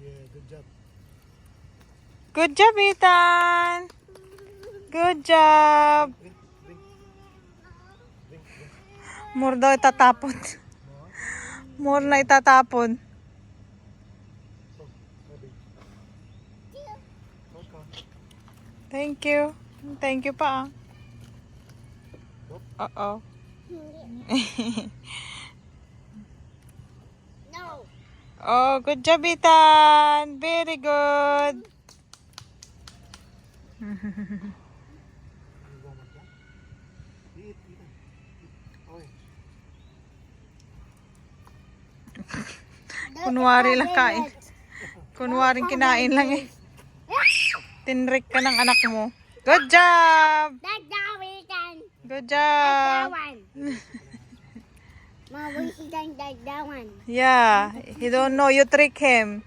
Yeah, good job. Good job, Ethan. Good job. Drink, drink. Drink, drink. More daw itatapon. More? More na itatapon. Oh, sabi. Welcome. Thank you. Thank you pa. Uh-oh. No. Oh, good job, Ethan. Very good. You want one? Eat, eat. Orange. Kunwari lang kain. Kunwaring kinain lang eh. Tinrik ka ng anak mo. Good job! That's how we done. Good That job! one. Mom, we done that one. Yeah, he don't know you trick him.